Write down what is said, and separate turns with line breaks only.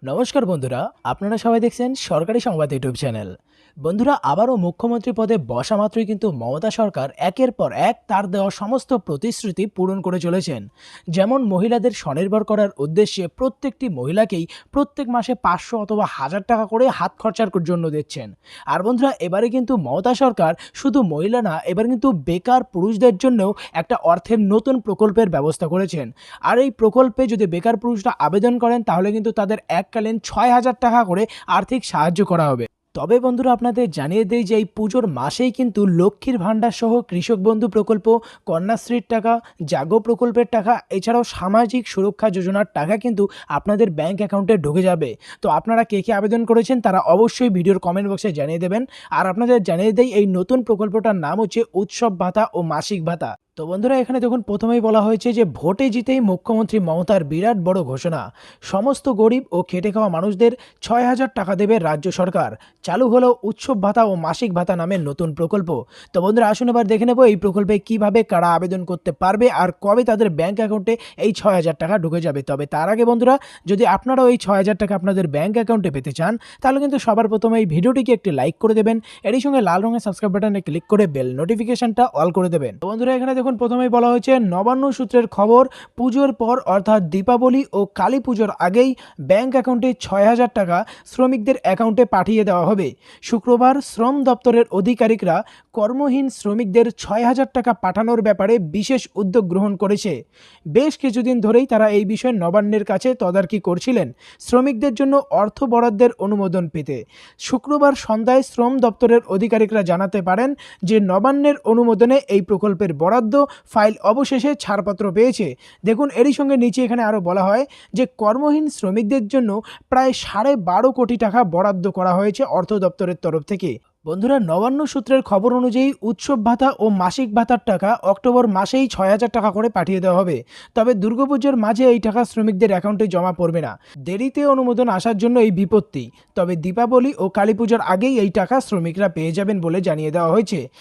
নমস্কার বন্ধুরা, আপনারা সবাই দেখছেন সরকারি সংবাদ ইউটিউব চ্যানেল। বন্ধুরা, আবারও মুখ্যমন্ত্রী পদে বসা মাত্রই কিন্তু মমতা সরকার একের পর এক তার দেওয়া সমস্ত প্রতিশ্রুতি পূরণ করে চলেছেন। যেমন মহিলাদের স্বনির্ভর করার উদ্দেশ্যে প্রত্যেকটি মহিলাকেই প্রত্যেক মাসে 500 অথবা 1000 টাকা করে হাত খরচার জন্য দিচ্ছেন। আর বন্ধুরা, এবারে কিন্তু মমতা সরকার শুধু মহিলা না, এবার কিন্তু বেকার পুরুষদের জন্যও একটা অর্থের নতুন প্রকল্পের ব্যবস্থা করেছেন। আর এই প্রকল্পে যদি বেকার পুরুষরা আবেদন করেন তাহলে কিন্তু তাদের এককালীন 6000 টাকা করে আর্থিক সাহায্য করা হবে। তবে বন্ধুরা, আপনাদের জানিয়ে দেই যে এই পুজোর মাসেই কিন্তু লক্ষ্মীর ভাণ্ডার সহ কৃষক বন্ধু প্রকল্প, কন্যাশ্রীর টাকা, জাগো প্রকল্পের টাকা, এছাড়াও সামাজিক সুরক্ষা যোজনার টাকা কিন্তু আপনাদের ব্যাংক অ্যাকাউন্টে ঢুকে যাবে। তো আপনারা কে কে আবেদন করেছেন তারা অবশ্যই ভিডিওর কমেন্ট বক্সে জানিয়ে দেবেন। আর আপনাদের জানিয়ে দেই এই নতুন প্রকল্পটার নাম হচ্ছে উৎসব ভাতা ও মাসিক ভাতা। তো বন্ধুরা, এখানে দেখুন প্রথমেই বলা হয়েছে যে ভোটে জিতেই মুখ্যমন্ত্রী মমতার বিরাট বড় ঘোষণা। সমস্ত গরিব ও খেটে খাওয়া মানুষদের 6000 টাকা দেবে রাজ্য সরকার। চালু হলো উৎসব ভাতা ও মাসিক ভাতা নামের নতুন প্রকল্প। তো বন্ধুরা, আসুন এবার দেখে নেব এই প্রকল্পে কিভাবে কারা আবেদন করতে পারবে আর কবে তাদের ব্যাংক অ্যাকাউন্টে এই 6000 টাকা ঢুকে যাবে। তবে তার আগে বন্ধুরা, যদি আপনারাও এই 6000 টাকা আপনাদের ব্যাংক অ্যাকাউন্টে পেতে চান তাহলে কিন্তু সবার প্রথমে এই ভিডিওটিকে একটি লাইক করে দেবেন। এরই সঙ্গে লাল রঙের সাবস্ক্রাইব বাটনে ক্লিক করে বেল নোটিফিকেশনটা অল করে দেবেন। তো বন্ধুরা, এখানে দেখুন প্রথমেই বলা হয়েছে নবান্ন সূত্রের খবর, পুজোর পর অর্থাৎ দীপাবলি ও কালী পুজোর আগেই ব্যাংক অ্যাকাউন্টে 6000 টাকা শ্রমিকদের অ্যাকাউন্টে পাঠিয়ে দেওয়া হবে। শুক্রবার শ্রম দপ্তরের আধিকারিকরা কর্মহীন শ্রমিকদের 6000 টাকা পাঠানোর ব্যাপারে বিশেষ উদ্যোগ গ্রহণ করেছে। বেশ কিছুদিন ধরেই তারা এই বিষয়ে নবান্নের কাছে তদারকি করছিলেন শ্রমিকদের জন্য অর্থ বরাদ্দের অনুমোদন পেতে। শুক্রবার সন্ধ্যায় শ্রম দপ্তরের আধিকারিকরা জানাতে পারেন যে নবান্নের অনুমোদনে এই প্রকল্পের বরাদ্দ ফাইল অবশেষে ছাড়পত্র পেয়েছে। দেখুন, এরই সঙ্গে নিচে এখানে আরও বলা হয় যে কর্মহীন শ্রমিকদের জন্য প্রায় 12.5 কোটি টাকা বরাদ্দ করা হয়েছে অর্থ দপ্তরের তরফ থেকে। বন্ধুরা, নবান্ন সূত্রের খবর অনুযায়ী উৎসব ভাতা ও মাসিক ভাতার টাকা অক্টোবর মাসেই 6000 টাকা করে পাঠিয়ে দেওয়া হবে। তবে দুর্গাপুজোর মাঝে এই টাকা শ্রমিকদের অ্যাকাউন্টে জমা পড়বে না। দেরিতে অনুমোদন আসার জন্য এই বিপত্তি। তবে দীপাবলি ও কালী পুজোর আগেই এই টাকা শ্রমিকরা পেয়ে যাবেন বলে জানিয়ে দেওয়া হয়েছে।